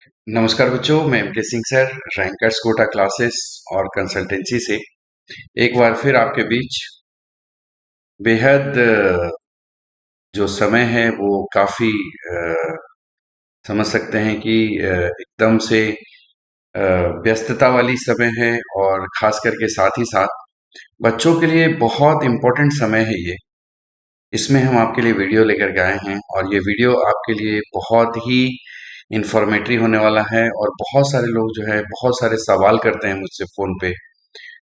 नमस्कार बच्चों, मैं M K Singh sir, rankers Kota classes और कंसल्टेंसी से एक बार फिर आपके बीच बेहद जो समय है वो काफ़ी समझ सकते हैं कि एकदम से व्यस्तता वाली समय है और ख़ास करके साथ ही साथ बच्चों के लिए बहुत इम्पोर्टेंट समय है ये। इसमें हम आपके लिए वीडियो लेकर के आए हैं और ये वीडियो आपके लिए बहुत ही इन्फॉर्मेटिव होने वाला है और बहुत सारे लोग जो है बहुत सारे सवाल करते हैं मुझसे फ़ोन पे।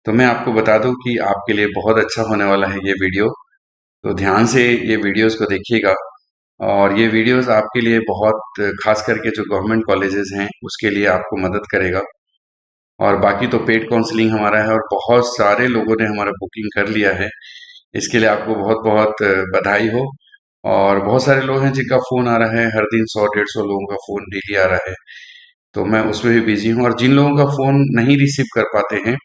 तो मैं आपको बता दूं कि आपके लिए बहुत अच्छा होने वाला है ये वीडियो। तो ध्यान से ये वीडियोस को देखिएगा और ये वीडियोस आपके लिए बहुत खास करके जो गवर्नमेंट कॉलेजेस हैं उसके लिए आपको मदद करेगा। और बाकी तो पेड काउंसलिंग हमारा है और बहुत सारे लोगों ने हमारा बुकिंग कर लिया है। इसके लिए आपको बहुत बहुत बधाई हो। और बहुत सारे लोग हैं जिनका फ़ोन आ रहा है, हर दिन 100-150 लोगों का फ़ोन डेली आ रहा है। तो मैं उसमें भी बिजी हूँ और जिन लोगों का फ़ोन नहीं रिसीव कर पाते हैं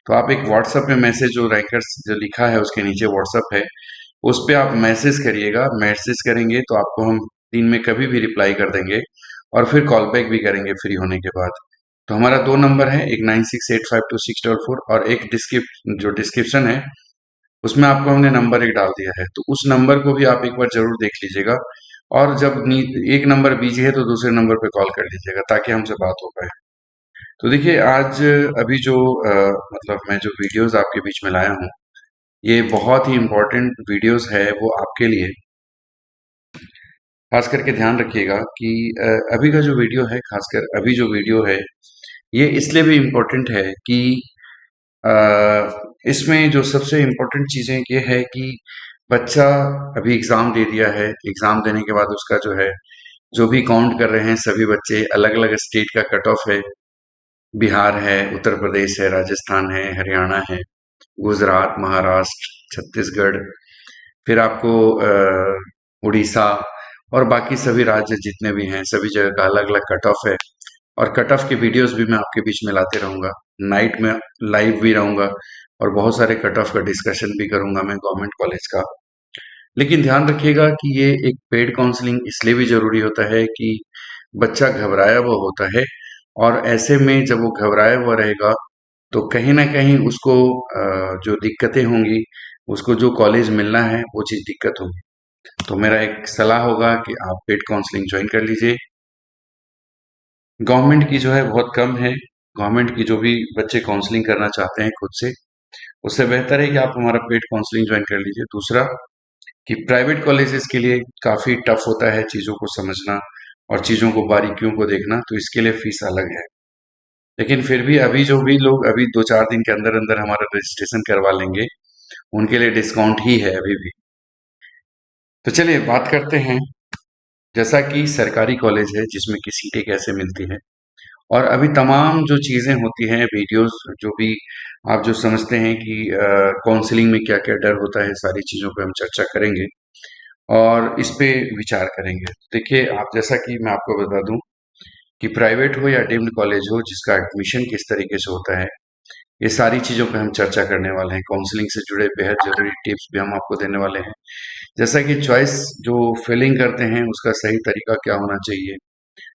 तो आप एक व्हाट्सएप में मैसेज जो रैंकर्स जो लिखा है उसके नीचे व्हाट्सएप है, उस पे आप मैसेज करिएगा। मैसेज करेंगे तो आपको हम दिन में कभी भी रिप्लाई कर देंगे और फिर कॉल बैक भी करेंगे फ्री होने के बाद। तो हमारा दो नंबर है, एक 96852644 और एक डिस्क्रिप्शन है उसमें आपको हमने नंबर एक डाल दिया है, तो उस नंबर को भी आप एक बार जरूर देख लीजिएगा। और जब एक नंबर बिजी है तो दूसरे नंबर पे कॉल कर लीजिएगा ताकि हमसे बात हो पाए। तो देखिए आज अभी जो मतलब मैं जो वीडियोस आपके बीच में लाया हूँ ये बहुत ही इम्पोर्टेंट वीडियोस है वो आपके लिए। खास करके ध्यान रखिएगा कि अभी का जो वीडियो है, खासकर अभी जो वीडियो है ये इसलिए भी इम्पोर्टेंट है कि इसमें जो सबसे इम्पोर्टेंट चीज़ें ये है कि बच्चा अभी एग्ज़ाम दे दिया है। एग्ज़ाम देने के बाद उसका जो है जो भी काउंट कर रहे हैं सभी बच्चे, अलग अलग स्टेट का कट ऑफ है। बिहार है, उत्तर प्रदेश है, राजस्थान है, हरियाणा है, गुजरात, महाराष्ट्र, छत्तीसगढ़, फिर आपको उड़ीसा और बाकी सभी राज्य जितने भी हैं सभी जगह का अलग अलग कट ऑफ है। और कट ऑफ की वीडियोस भी मैं आपके बीच में लाते रहूंगा, नाइट में लाइव भी रहूंगा और बहुत सारे कट ऑफ का डिस्कशन भी करूंगा मैं गवर्नमेंट कॉलेज का। लेकिन ध्यान रखिएगा कि ये एक पेड काउंसलिंग इसलिए भी जरूरी होता है कि बच्चा घबराया हुआ होता है और ऐसे में जब वो घबराया हुआ रहेगा तो कहीं ना कहीं उसको जो दिक्कतें होंगी, उसको जो कॉलेज मिलना है वो चीज़ दिक्कत होगी। तो मेरा एक सलाह होगा कि आप पेड काउंसलिंग ज्वाइन कर लीजिए। गवर्नमेंट की जो है बहुत कम है। गवर्नमेंट की जो भी बच्चे काउंसलिंग करना चाहते हैं खुद से, उससे बेहतर है कि आप हमारा पेड काउंसलिंग ज्वाइन कर लीजिए। दूसरा कि प्राइवेट कॉलेजेस के लिए काफ़ी टफ होता है चीज़ों को समझना और चीज़ों को बारीकियों को देखना, तो इसके लिए फीस अलग है। लेकिन फिर भी अभी जो भी लोग अभी 2-4 दिन के अंदर अंदर हमारा रजिस्ट्रेशन करवा लेंगे उनके लिए डिस्काउंट ही है अभी भी। तो चलिए बात करते हैं। जैसा कि सरकारी कॉलेज है जिसमें कि सीटें कैसे मिलती हैं और अभी तमाम जो चीज़ें होती हैं, वीडियोस जो भी आप जो समझते हैं कि काउंसलिंग में क्या क्या डर होता है, सारी चीज़ों पे हम चर्चा करेंगे और इस पे विचार करेंगे। देखिए आप, जैसा कि मैं आपको बता दूं कि प्राइवेट हो या डीम्ड कॉलेज हो, जिसका एडमिशन किस तरीके से होता है, ये सारी चीज़ों पे हम चर्चा करने वाले हैं। काउंसलिंग से जुड़े बेहद जरूरी टिप्स भी हम आपको देने वाले हैं। जैसा कि चॉइस जो फिलिंग करते हैं उसका सही तरीका क्या होना चाहिए,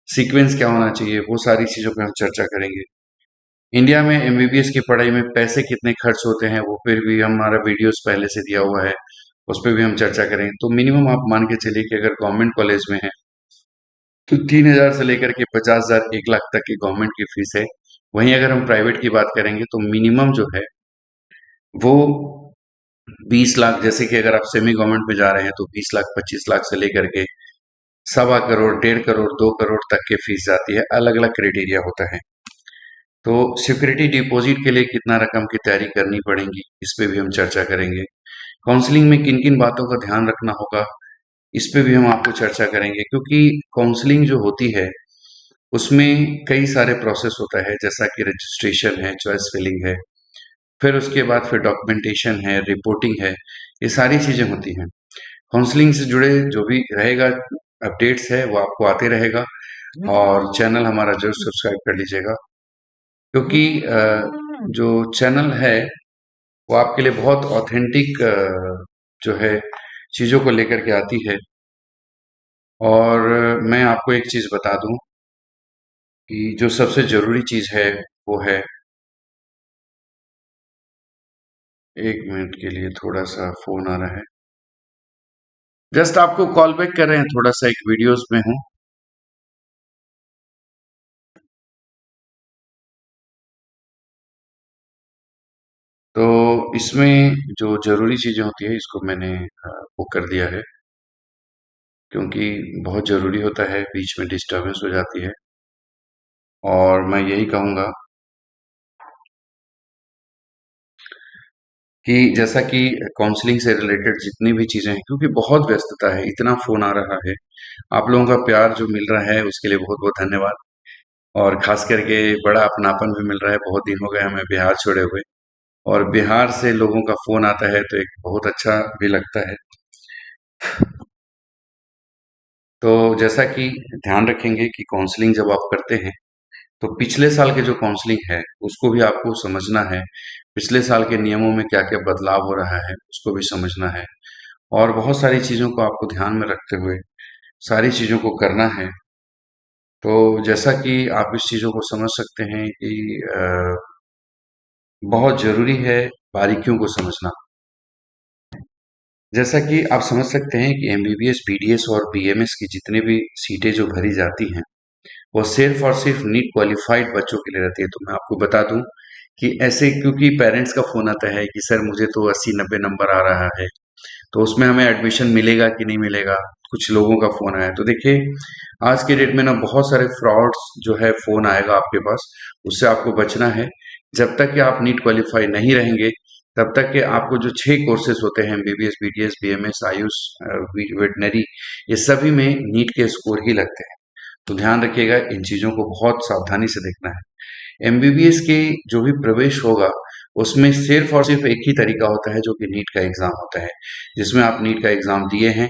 सीक्वेंस क्या होना चाहिए, वो सारी चीज़ों पे हम चर्चा करेंगे। इंडिया में एमबीबीएस की पढ़ाई में पैसे कितने खर्च होते हैं वो फिर भी हमारा वीडियोस पहले से दिया हुआ है, उस पर भी हम चर्चा करेंगे। तो मिनिमम आप मान के चलिए कि अगर गवर्नमेंट कॉलेज में है तो 3,000 से लेकर के 50,000 1 लाख तक की गवर्नमेंट की फीस है। वहीं अगर हम प्राइवेट की बात करेंगे तो मिनिमम जो है वो 20 लाख, जैसे कि अगर आप सेमी गवर्नमेंट में जा रहे हैं तो 20 लाख 25 लाख से लेकर के 1.25 करोड़ 1.5 करोड़ 2 करोड़ तक की फीस जाती है। अलग अलग क्राइटेरिया होता है। तो सिक्योरिटी डिपॉजिट के लिए कितना रकम की तैयारी करनी पड़ेगी इस पे भी हम चर्चा करेंगे। काउंसलिंग में किन किन बातों का ध्यान रखना होगा इस पे भी हम आपको चर्चा करेंगे, क्योंकि काउंसलिंग जो होती है उसमें कई सारे प्रोसेस होता है, जैसा कि रजिस्ट्रेशन है, चॉइस फिलिंग है, फिर उसके बाद फिर डॉक्यूमेंटेशन है, रिपोर्टिंग है, ये सारी चीजें होती हैं। काउंसलिंग से जुड़े जो भी रहेगा अपडेट्स है वो आपको आते रहेगा और चैनल हमारा जरूर सब्सक्राइब कर लीजिएगा, क्योंकि जो चैनल है वो आपके लिए बहुत ऑथेंटिक जो है चीज़ों को लेकर के आती है। और मैं आपको एक चीज़ बता दूं कि जो सबसे ज़रूरी चीज़ है वो है, 1 मिनट के लिए थोड़ा-सा फ़ोन आ रहा है। जस्ट आपको कॉल बैक कर रहे हैं, थोड़ा-सा एक वीडियोज़ में हूँ। तो इसमें जो ज़रूरी चीज़ें होती हैं इसको मैंने वो कर दिया है, क्योंकि बहुत ज़रूरी होता है, बीच में डिस्टर्बेंस हो जाती है। और मैं यही कहूँगा कि जैसा कि काउंसलिंग से रिलेटेड जितनी भी चीज़ें हैं, क्योंकि बहुत व्यस्तता है, इतना फ़ोन आ रहा है, आप लोगों का प्यार जो मिल रहा है उसके लिए बहुत-बहुत धन्यवाद। और ख़ास करके बड़ा अपनापन भी मिल रहा है, बहुत दिन हो गए हमें बिहार छोड़े हुए, और बिहार से लोगों का फ़ोन आता है तो एक बहुत अच्छा भी लगता है। तो जैसा कि ध्यान रखेंगे कि काउंसलिंग जब आप करते हैं, तो पिछले साल के जो काउंसलिंग है, उसको भी आपको समझना है। पिछले साल के नियमों में क्या-क्या बदलाव हो रहा है, उसको भी समझना है। और बहुत सारी चीज़ों को आपको ध्यान में रखते हुए सारी चीज़ों को करना है। तो जैसा कि आप इस चीज़ों को समझ सकते हैं कि बहुत ज़रूरी है बारीकियों को समझना। जैसा कि आप समझ सकते हैं कि एमबीबीएस, बीडीएस और बीएमएस की जितनी भी सीटें जो भरी जाती हैं, वो सिर्फ़ और सिर्फ़ नीट क्वालिफ़ाइड बच्चों के लिए रहती है। तो मैं आपको बता दूँ कि ऐसे, क्योंकि पेरेंट्स का फ़ोन आता है कि सर मुझे तो 80-90 नंबर आ रहा है, तो उसमें हमें एडमिशन मिलेगा कि नहीं मिलेगा? कुछ लोगों का फ़ोन आया। तो देखिए, आज के डेट में ना बहुत सारे फ्रॉड्स जो है फ़ोन आएगा आपके पास, उससे आपको बचना है। जब तक कि आप नीट क्वालीफाई नहीं रहेंगे, तब तक के आपको जो 6 कोर्सेज़ होते हैं MBBS, BDS, BMS, Ayush, veterinary, ये सभी में नीट के स्कोर ही लगते हैं। तो ध्यान रखिएगा, इन चीज़ों को बहुत सावधानी से देखना है। एमबीबीएस के जो भी प्रवेश होगा, उसमें सिर्फ़ और सिर्फ़ एक ही तरीका होता है जो कि नीट का एग्ज़ाम होता है। जिसमें आप नीट का एग्ज़ाम दिए हैं,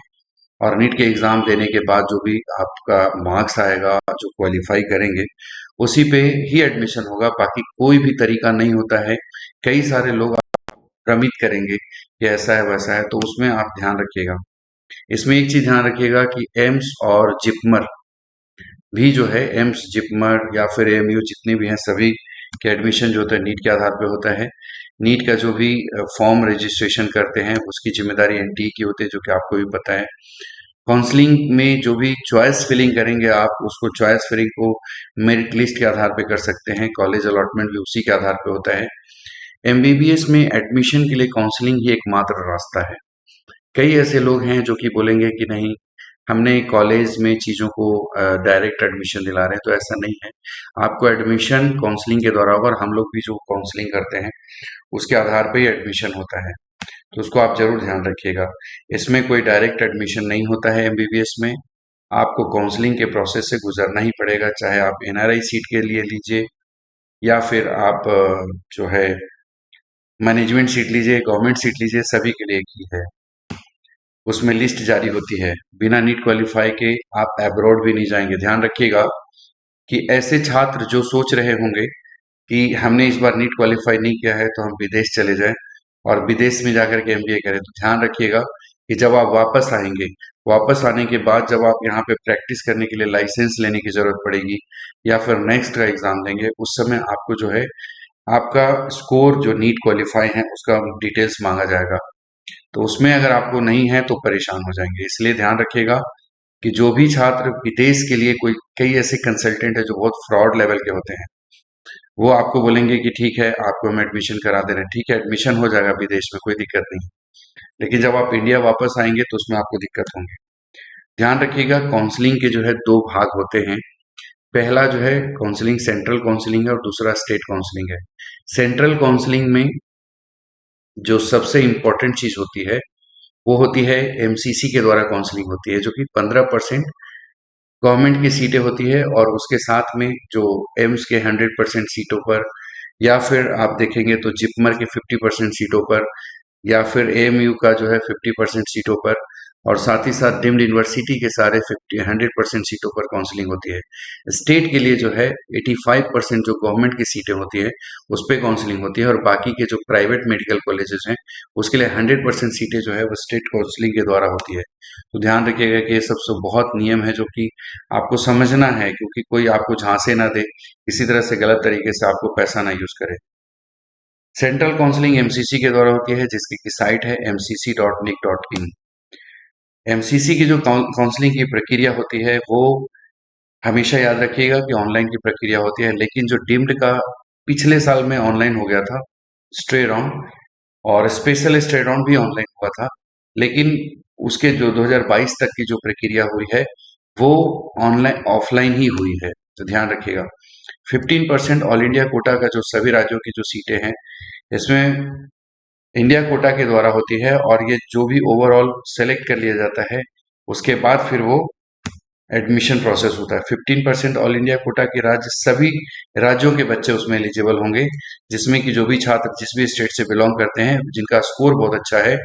और नीट के एग्ज़ाम देने के बाद जो भी आपका मार्क्स आएगा, जो क्वालीफ़ाई करेंगे, उसी पे ही एडमिशन होगा, बाकी कोई भी तरीका नहीं होता है। कई सारे लोग भ्रमित करेंगे कि ऐसा है, वैसा है, तो उसमें आप ध्यान रखिएगा। इसमें एक चीज़ ध्यान रखिएगा कि एम्स और जिपमर भी जो है, एम्स, जिपमर या फिर एएमयू जितने भी हैं, सभी के एडमिशन जो होता है नीट के आधार पे होता है। नीट का जो भी फॉर्म रजिस्ट्रेशन करते हैं, उसकी ज़िम्मेदारी एनटीए की होती है, जो कि आपको भी पता है। काउंसलिंग में जो भी चॉइस फिलिंग करेंगे आप, उसको चॉइस फिलिंग को मेरिट लिस्ट के आधार पे कर सकते हैं। कॉलेज अलॉटमेंट भी उसी के आधार पे होता है। एमबीबीएस में एडमिशन के लिए काउंसलिंग ही एकमात्र रास्ता है। कई ऐसे लोग हैं जो कि बोलेंगे कि नहीं, हमने कॉलेज में चीज़ों को डायरेक्ट एडमिशन दिला रहे हैं, तो ऐसा नहीं है। आपको एडमिशन काउंसलिंग के द्वारा होगा, और हम लोग भी जो काउंसलिंग करते हैं उसके आधार पे ही एडमिशन होता है। तो उसको आप ज़रूर ध्यान रखिएगा। इसमें कोई डायरेक्ट एडमिशन नहीं होता है एमबीबीएस में। आपको काउंसलिंग के प्रोसेस से गुजरना ही पड़ेगा, चाहे आप एनआरआई सीट के लिए लीजिए, या फिर आप जो है मैनेजमेंट सीट लीजिए, गवर्नमेंट सीट लीजिए, सभी के लिए एक ही है। उसमें लिस्ट जारी होती है। बिना नीट क्वालिफाई के आप अब्रॉड भी नहीं जाएंगे। ध्यान रखिएगा कि ऐसे छात्र जो सोच रहे होंगे कि हमने इस बार नीट क्वालिफाई नहीं किया है तो हम विदेश चले जाएं और विदेश में जाकर के एमबीए करें, तो ध्यान रखिएगा कि जब आप वापस आएंगे, वापस आने के बाद जब आप यहाँ पे प्रैक्टिस करने के लिए लाइसेंस लेने की ज़रूरत पड़ेगी, या फिर नेक्स्ट का एग्ज़ाम देंगे, उस समय आपको जो है आपका स्कोर जो नीट क्वालिफाई है उसका डिटेल्स मांगा जाएगा। तो उसमें अगर आपको नहीं है तो परेशान हो जाएंगे। इसलिए ध्यान रखिएगा कि जो भी छात्र विदेश के लिए, कोई कई ऐसे कंसल्टेंट है जो बहुत फ्रॉड लेवल के होते हैं, वो आपको बोलेंगे कि ठीक है, आपको हम एडमिशन करा दे रहे हैं। ठीक है, एडमिशन हो जाएगा विदेश में, कोई दिक्कत नहीं। लेकिन जब आप इंडिया वापस आएंगे तो उसमें आपको दिक्कत होंगी। ध्यान रखिएगा, काउंसलिंग के जो है 2 भाग होते हैं। पहला जो है काउंसलिंग, सेंट्रल काउंसलिंग है, और दूसरा स्टेट काउंसलिंग है। सेंट्रल काउंसलिंग में जो सबसे इम्पोर्टेंट चीज़ होती है, वो होती है एमसीसी के द्वारा काउंसलिंग होती है, जो कि 15% गवर्नमेंट की सीटें होती है, और उसके साथ में जो एम्स के 100% सीटों पर, या फिर आप देखेंगे तो जिपमर के 50% सीटों पर, या फिर एएमयू का जो है 50% सीटों पर, और साथ ही साथ डीम्ड यूनिवर्सिटी के सारे 100% सीटों पर काउंसलिंग होती है। स्टेट के लिए जो है 85% जो गवर्नमेंट की सीटें होती है उस पे काउंसलिंग होती है, और बाकी के जो प्राइवेट मेडिकल कॉलेजेस हैं उसके लिए 100% सीटें जो है वो स्टेट काउंसलिंग के द्वारा होती है। तो ध्यान रखिएगा कि ये सब बहुत नियम है जो कि आपको समझना है, क्योंकि कोई आपको झांसे ना दे, किसी तरह से गलत तरीके से आपको पैसा ना यूज करे। सेंट्रल काउंसलिंग एमसीसी के द्वारा होती है, जिसकी की साइट है mcc.nic.in। एमसीसी की जो काउंसलिंग की प्रक्रिया होती है वो हमेशा याद रखिएगा कि ऑनलाइन की प्रक्रिया होती है, लेकिन जो डीम्ड का पिछले साल में ऑनलाइन हो गया था स्ट्रे राउंड, और स्पेशल स्ट्रे राउंड भी ऑनलाइन हुआ था, लेकिन उसके जो 2022 तक की जो प्रक्रिया हुई है वो ऑनलाइन ऑफलाइन ही हुई है। तो ध्यान रखिएगा 15% ऑल इंडिया कोटा का जो सभी राज्यों की जो सीटें हैं इसमें इंडिया कोटा के द्वारा होती है, और ये जो भी ओवरऑल सेलेक्ट कर लिया जाता है उसके बाद फिर वो एडमिशन प्रोसेस होता है। 15% ऑल इंडिया कोटा के राज्य, सभी राज्यों के बच्चे उसमें एलिजिबल होंगे, जिसमें कि जो भी छात्र जिस भी स्टेट से बिलोंग करते हैं जिनका स्कोर बहुत अच्छा है।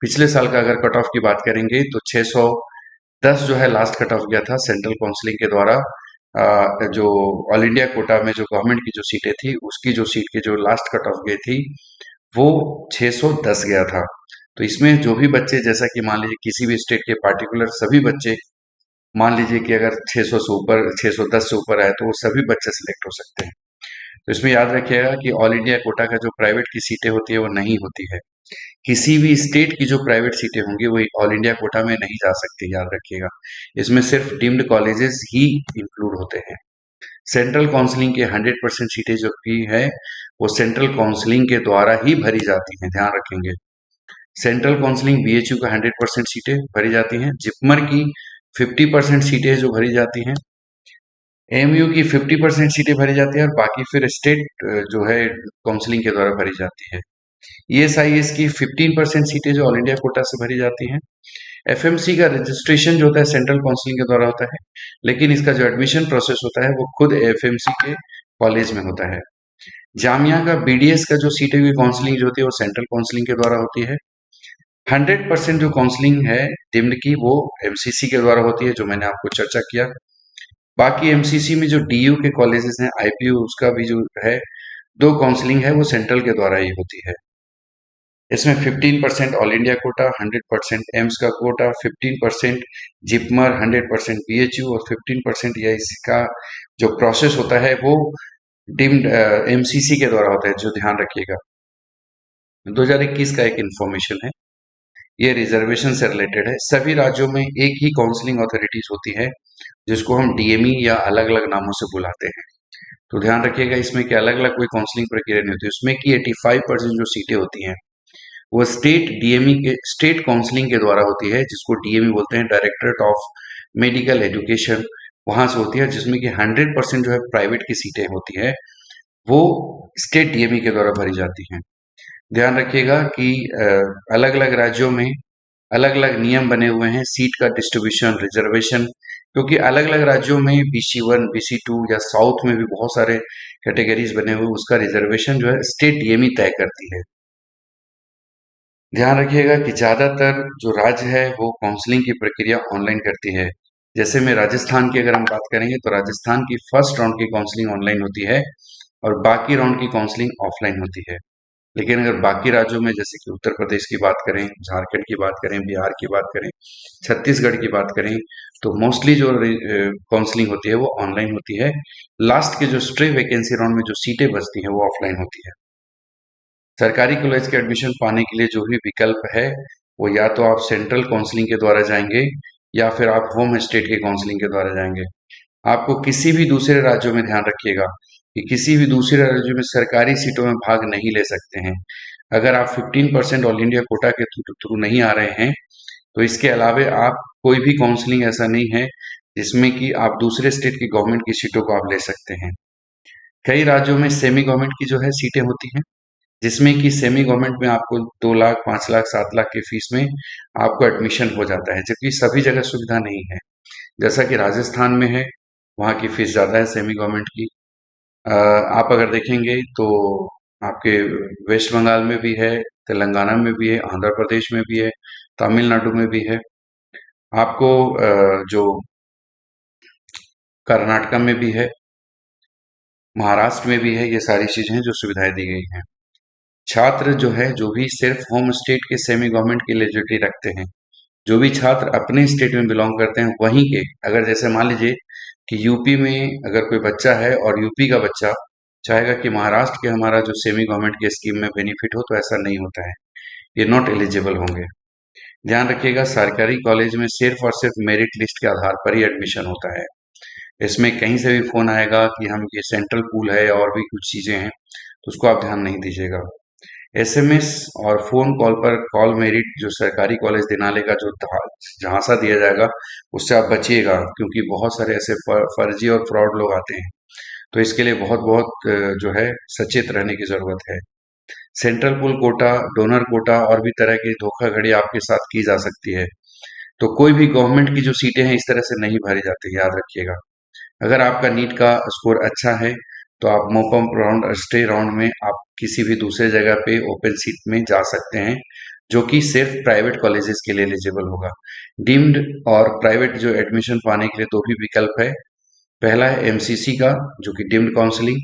पिछले साल का अगर कट ऑफ की बात करेंगे तो 610 जो है लास्ट कट ऑफ गया था सेंट्रल काउंसलिंग के द्वारा। जो ऑल इंडिया कोटा में जो गवर्नमेंट की जो सीटें थी उसकी जो सीट की जो लास्ट कट ऑफ गई थी वो 610 गया था। तो इसमें जो भी बच्चे, जैसा कि मान लीजिए किसी भी स्टेट के पार्टिकुलर सभी बच्चे, मान लीजिए कि अगर 600 से ऊपर 610 से ऊपर आए तो वो सभी बच्चे सिलेक्ट हो सकते हैं। तो इसमें याद रखिएगा कि ऑल इंडिया कोटा का जो प्राइवेट की सीटें होती है वो नहीं होती है। किसी भी स्टेट की जो प्राइवेट सीटें होंगी वो ऑल इंडिया कोटा में नहीं जा सकती, याद रखिएगा। इसमें सिर्फ डीम्ड कॉलेजेस ही इंक्लूड होते हैं। सेंट्रल काउंसलिंग के 100% सीटें जो भी है वो सेंट्रल काउंसलिंग के द्वारा ही भरी जाती हैं, ध्यान रखेंगे। सेंट्रल काउंसलिंग बीएचयू का 100% सीटें भरी जाती हैं। जिपमर की 50% सीटें जो भरी जाती हैं। एएमयू की 50% सीटें भरी जाती है, और बाकी फिर स्टेट जो है काउंसलिंग के द्वारा भरी जाती है। ईएसआईएस की 15% सीटें जो ऑल इंडिया कोटा से भरी जाती हैं। एफएमसी का रजिस्ट्रेशन जो होता है सेंट्रल काउंसलिंग के द्वारा होता है, लेकिन इसका जो एडमिशन प्रोसेस होता है वो खुद एफएमसी के कॉलेज में होता है। जामिया का बीडीएस का जो सीटें की काउंसलिंग जो होती है वो सेंट्रल काउंसलिंग के द्वारा होती है। 100% जो काउंसलिंग है डिम्ड की वो एमसीसी के द्वारा होती है, जो मैंने आपको चर्चा किया। बाकी एमसीसी में जो डीयू के कॉलेजेस हैं, आईपीयू, उसका भी जो है दो काउंसलिंग है वो सेंट्रल के द्वारा ही होती है। इसमें 15% ऑल इंडिया कोटा, 100% एम्स का कोटा, 15% जिपमर, 100% बीएचयू और 15% एआईसी का जो प्रोसेस होता है वो डिम्ड एमसीसी के द्वारा होता है, जो ध्यान रखिएगा। 2021 का एक इंफॉर्मेशन है, ये रिजर्वेशन से रिलेटेड है। सभी राज्यों में एक ही काउंसलिंग अथॉरिटीज होती है जिसको हम डीएमई या अलग अलग नामों से बुलाते हैं। तो ध्यान रखिएगा इसमें कि अलग अलग कोई काउंसलिंग प्रक्रिया नहीं होती, उसमें कि 85% जो सीटें होती हैं वो स्टेट डीएमई के स्टेट काउंसलिंग के द्वारा होती है, जिसको डीएमई बोलते हैं, डायरेक्टरेट ऑफ मेडिकल एजुकेशन, वहां से होती है, जिसमें कि 100% जो है प्राइवेट की सीटें होती है वो स्टेट डीएमई के द्वारा भरी जाती हैं। ध्यान रखिएगा कि अलग अलग राज्यों में अलग अलग नियम बने हुए हैं सीट का डिस्ट्रीब्यूशन, रिजर्वेशन, क्योंकि अलग अलग राज्यों में BC1, BC2 या साउथ में भी बहुत सारे कैटेगरीज बने हुए, उसका रिजर्वेशन जो है स्टेट डीएमई तय करती है। ध्यान रखिएगा कि ज़्यादातर जो राज्य है वो काउंसलिंग की प्रक्रिया ऑनलाइन करती है। जैसे में राजस्थान की अगर हम बात करेंगे तो राजस्थान की फर्स्ट राउंड की काउंसलिंग ऑनलाइन होती है और बाकी राउंड की काउंसलिंग ऑफलाइन होती है। लेकिन अगर बाकी राज्यों में, जैसे कि उत्तर प्रदेश की बात करें, झारखंड की बात करें, बिहार की बात करें, छत्तीसगढ़ की बात करें, तो मोस्टली जो काउंसलिंग होती है वो ऑनलाइन होती है। लास्ट के जो स्ट्रे वैकेंसी राउंड में जो सीटें बचती हैं वो ऑफलाइन होती है। सरकारी कॉलेज के एडमिशन पाने के लिए जो भी विकल्प है वो या तो आप सेंट्रल काउंसलिंग के द्वारा जाएंगे या फिर आप होम स्टेट के काउंसलिंग के द्वारा जाएंगे। आपको किसी भी दूसरे राज्यों में, ध्यान रखिएगा कि किसी भी दूसरे राज्यों में सरकारी सीटों में भाग नहीं ले सकते हैं। अगर आप 15% ऑल इंडिया कोटा के थ्रू नहीं आ रहे हैं तो इसके अलावे आप कोई भी काउंसलिंग ऐसा नहीं है जिसमें कि आप दूसरे स्टेट की गवर्नमेंट की सीटों को आप ले सकते हैं। कई राज्यों में सेमी गवर्नमेंट की जो है सीटें होती हैं, जिसमें कि सेमी गवर्नमेंट में आपको 2 लाख, 5 लाख, 7 लाख की फीस में आपको एडमिशन हो जाता है, जबकि सभी जगह सुविधा नहीं है। जैसा कि राजस्थान में है, वहाँ की फीस ज़्यादा है सेमी गवर्नमेंट की। आप अगर देखेंगे तो आपके वेस्ट बंगाल में भी है, तेलंगाना में भी है, आंध्र प्रदेश में भी है, तमिलनाडु में भी है। आपको जो कर्नाटका में भी है, महाराष्ट्र में भी है, ये सारी चीजें हैं जो सुविधाएं दी गई हैं। छात्र जो है, जो भी सिर्फ होम स्टेट के सेमी गवर्नमेंट की एलिजिबिलिटी रखते हैं, जो भी छात्र अपने स्टेट में बिलोंग करते हैं वहीं के, अगर जैसे मान लीजिए कि यूपी में अगर कोई बच्चा है और यूपी का बच्चा चाहेगा कि महाराष्ट्र के हमारा जो सेमी गवर्नमेंट की स्कीम में बेनिफिट हो, तो ऐसा नहीं होता है, ये नॉट एलिजिबल होंगे। ध्यान रखिएगा, सरकारी कॉलेज में सिर्फ और सिर्फ मेरिट लिस्ट के आधार पर ही एडमिशन होता है। इसमें कहीं से भी फोन आएगा कि हम ये सेंट्रल पूल है और भी कुछ चीजें हैं, तो उसको आप ध्यान नहीं दीजिएगा। एसएमएस और फोन कॉल पर कॉल मेरिट जो सरकारी कॉलेज दिनाले का जो झांसा दिया जाएगा, उससे आप बचिएगा, क्योंकि बहुत सारे ऐसे फर्जी और फ्रॉड लोग आते हैं। तो इसके लिए बहुत बहुत जो है सचेत रहने की जरूरत है। Central pool quota, donor quota और भी तरह की धोखाधड़ी आपके साथ की जा सकती है। तो कोई भी गवर्नमेंट की जो सीटें हैं इस तरह से नहीं भरी जाती, याद रखिएगा। अगर आपका नीट का स्कोर अच्छा है तो आप मोपम राउंड और स्टे राउंड में आप किसी भी दूसरे जगह पे ओपन सीट में जा सकते हैं, जो कि सिर्फ प्राइवेट कॉलेजेस के लिए एलिजिबल होगा। डीम्ड और प्राइवेट जो एडमिशन पाने के लिए दो भी विकल्प है। पहला है एमसीसी का, जो कि डीम्ड काउंसलिंग,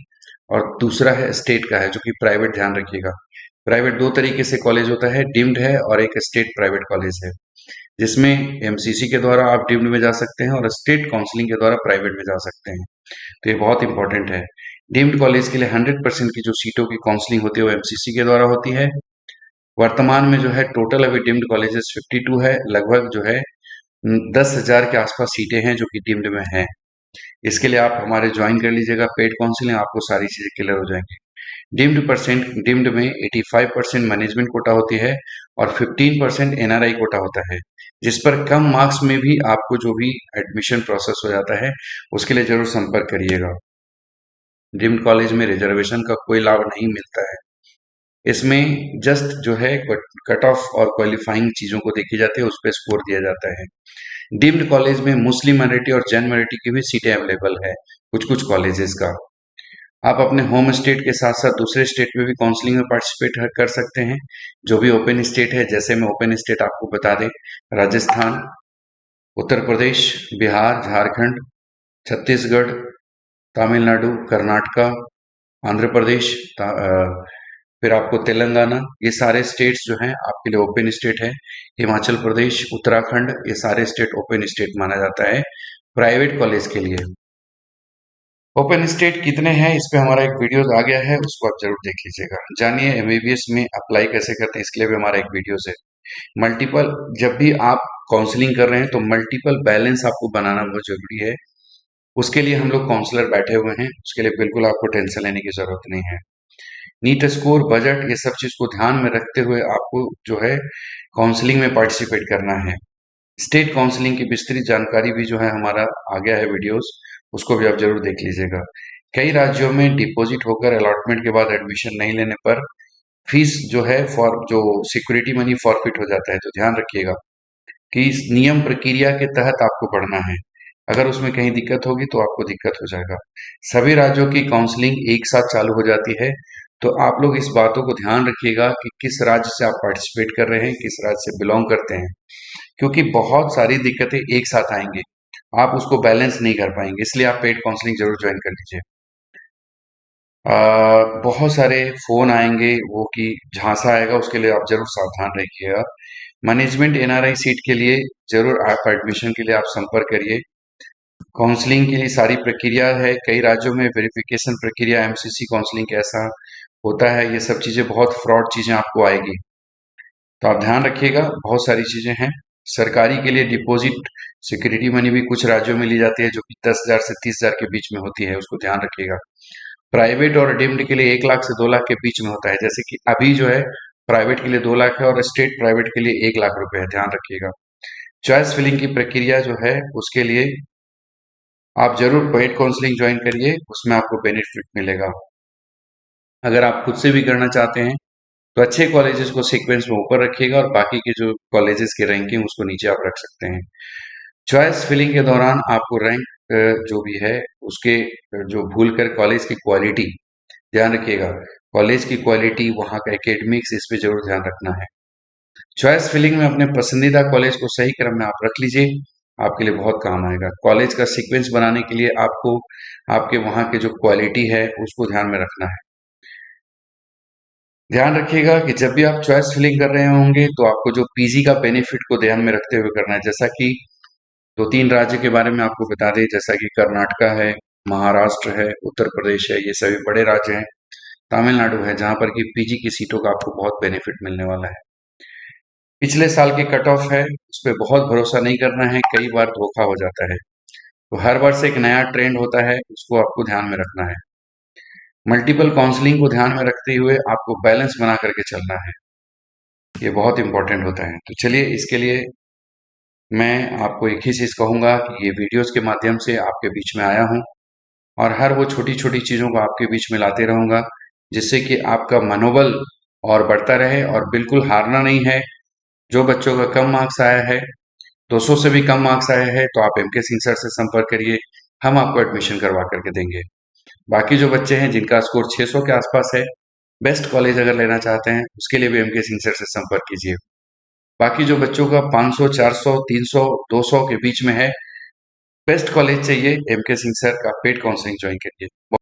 और दूसरा है स्टेट का है, जो कि प्राइवेट। ध्यान रखिएगा, प्राइवेट दो तरीके से कॉलेज होता है, डीम्ड है और एक स्टेट प्राइवेट कॉलेज है, जिसमें एमसीसी के द्वारा आप डीम्ड में जा सकते हैं और स्टेट काउंसलिंग के द्वारा प्राइवेट में जा सकते हैं। तो ये बहुत इंपॉर्टेंट है। डीम्ड कॉलेज के लिए 100% की जो सीटों की काउंसलिंग होती है वो एमसीसी के द्वारा होती है। वर्तमान में जो है टोटल अभी डीम्ड कॉलेजेस 52 है, लगभग जो है 10,000 के आसपास सीटें हैं जो कि डीम्ड में हैं। इसके लिए आप हमारे ज्वाइन कर लीजिएगा पेड काउंसलिंग, आपको सारी चीजें क्लियर हो जाएंगी। डीम्ड में 85% मैनेजमेंट कोटा होती है और 15% एनआरआई कोटा होता है, जिस पर कम मार्क्स में भी आपको जो भी एडमिशन प्रोसेस हो जाता है, उसके लिए जरूर संपर्क करिएगा। डीम्ड कॉलेज में रिजर्वेशन का कोई लाभ नहीं मिलता है। इसमें जस्ट जो है कट ऑफ और क्वालिफाइंग चीजों को देखी जाती है, उस पर स्कोर दिया जाता है। डीम्ड कॉलेज में मुस्लिम माइनॉरिटी और जैन माइनॉरिटी की भी सीटें अवेलेबल है, कुछ कुछ कॉलेजेस का। आप अपने होम स्टेट के साथ साथ दूसरे स्टेट में भी काउंसलिंग में पार्टिसिपेट कर सकते हैं, जो भी ओपन स्टेट है। जैसे मैं ओपन स्टेट आपको बता दें, राजस्थान, उत्तर प्रदेश, बिहार, झारखंड, छत्तीसगढ़, तमिलनाडु, कर्नाटका, आंध्र प्रदेश, फिर आपको तेलंगाना, ये सारे स्टेट्स जो हैं आपके लिए ओपन स्टेट है। हिमाचल प्रदेश, उत्तराखंड, ये सारे स्टेट ओपन स्टेट माना जाता है प्राइवेट कॉलेज के लिए। ओपन स्टेट कितने हैं इस पे हमारा एक वीडियो आ गया है, उसको आप जरूर देख लीजिएगा। जानिए एमबीबीएस में अप्लाई कैसे करते हैं, इसके लिए भी हमारा एक वीडियो है। मल्टीपल, जब भी आप काउंसलिंग कर रहे हैं तो मल्टीपल बैलेंस आपको बनाना बहुत जरूरी है। उसके लिए हम लोग काउंसलर बैठे हुए हैं, उसके लिए बिल्कुल आपको टेंशन लेने की जरूरत नहीं है। नीट स्कोर, बजट, ये सब चीज को ध्यान में रखते हुए आपको जो है काउंसलिंग में पार्टिसिपेट करना है। स्टेट काउंसलिंग की विस्तृत जानकारी भी जो है हमारा आ गया है वीडियोस, उसको भी आप जरूर देख लीजिएगा। कई राज्यों में डिपॉजिट होकर अलॉटमेंट के बाद एडमिशन नहीं लेने पर फीस जो है फॉर जो सिक्योरिटी मनी फॉरफिट हो जाता है। तो ध्यान रखिएगा कि इस नियम प्रक्रिया के तहत आपको पढ़ना है। अगर उसमें कहीं दिक्कत होगी तो आपको दिक्कत हो जाएगा। सभी राज्यों की काउंसलिंग एक साथ चालू हो जाती है, तो आप लोग इस बातों को ध्यान रखिएगा कि किस राज्य से आप पार्टिसिपेट कर रहे हैं, किस राज्य से बिलोंग करते हैं, क्योंकि बहुत सारी दिक्कतें एक साथ आएंगी, आप उसको बैलेंस नहीं कर पाएंगे। इसलिए आप पेड काउंसलिंग जरूर ज्वाइन कर लीजिए। बहुत सारे फोन आएंगे वो कि झांसा आएगा, उसके लिए आप जरूर सावधान रहिएगा। मैनेजमेंट एनआरआई सीट के लिए जरूर आप एडमिशन के लिए आप संपर्क करिए। काउंसलिंग के लिए सारी प्रक्रिया है, कई राज्यों में वेरिफिकेशन प्रक्रिया, एमसीसी काउंसलिंग कैसा होता है, ये सब चीजें बहुत फ्रॉड चीजें आपको आएगी, तो आप ध्यान रखिएगा। बहुत सारी चीजें हैं। सरकारी के लिए डिपॉजिट सिक्योरिटी मनी भी कुछ राज्यों में ली जाती है, जो कि 10,000 से 30,000 के बीच में होती है, उसको ध्यान रखिएगा। प्राइवेट और डीम्ड के लिए 1 लाख से 2 लाख के बीच में होता है, जैसे कि अभी जो है प्राइवेट के लिए 2 लाख है और स्टेट प्राइवेट के लिए 1 लाख रुपए है, ध्यान रखिएगा। चॉइस फिलिंग की प्रक्रिया जो है उसके लिए आप जरूर पेड काउंसलिंग ज्वाइन करिए, उसमें आपको बेनिफिट मिलेगा। अगर आप खुद से भी करना चाहते हैं तो अच्छे कॉलेजेस को सीक्वेंस में ऊपर रखिएगा और बाकी के जो कॉलेजेस की रैंकिंग उसको नीचे आप रख सकते हैं। चॉइस फिलिंग के दौरान आपको रैंक जो भी है उसके जो भूल कर कॉलेज की क्वालिटी ध्यान रखिएगा, कॉलेज की क्वालिटी, वहाँ का एकेडमिक्स, इस पे जरूर ध्यान रखना है। चॉइस फिलिंग में अपने पसंदीदा कॉलेज को सही क्रम में आप रख लीजिए, आपके लिए बहुत काम आएगा। कॉलेज का सीक्वेंस बनाने के लिए आपको आपके वहाँ के जो क्वालिटी है उसको ध्यान में रखना है। ध्यान रखिएगा कि जब भी आप चॉइस फिलिंग कर रहे होंगे तो आपको जो पीजी का बेनिफिट को ध्यान में रखते हुए करना है, जैसा कि दो तीन राज्य के बारे में आपको बता दें, जैसा कि कर्नाटका है, महाराष्ट्र है, उत्तर प्रदेश है, ये सभी बड़े राज्य हैं। तमिलनाडु है जहां पर कि पीजी की सीटों का आपको बहुत बेनिफिट मिलने वाला है। पिछले साल की कट ऑफ है, उस पर बहुत भरोसा नहीं करना है, कई बार धोखा हो जाता है। तो हर वर्ष एक नया ट्रेंड होता है, उसको आपको ध्यान में रखना है। मल्टीपल काउंसलिंग को ध्यान में रखते हुए आपको बैलेंस बना करके चलना है, ये बहुत इंपॉर्टेंट होता है। तो चलिए, इसके लिए मैं आपको एक ही चीज़ कहूँगा कि ये वीडियोस के माध्यम से आपके बीच में आया हूँ और हर वो छोटी-छोटी चीज़ों को आपके बीच में लाते रहूँगा, जिससे कि आपका मनोबल और बढ़ता रहे और बिल्कुल हारना नहीं है। जो बच्चों का कम मार्क्स आया है, 200 से भी कम मार्क्स आया है, तो आप एमके सिंह सर से संपर्क करिए, हम आपको एडमिशन करवा करके देंगे। बाकी जो बच्चे हैं जिनका स्कोर 600 के आसपास है, बेस्ट कॉलेज अगर लेना चाहते हैं, उसके लिए भी एमके सिंह सर से संपर्क कीजिए। बाकी जो बच्चों का 500, 400, 300, 200 के बीच में है, बेस्ट कॉलेज चाहिए, एमके सिंह सर का पेड काउंसलिंग ज्वाइन करिए।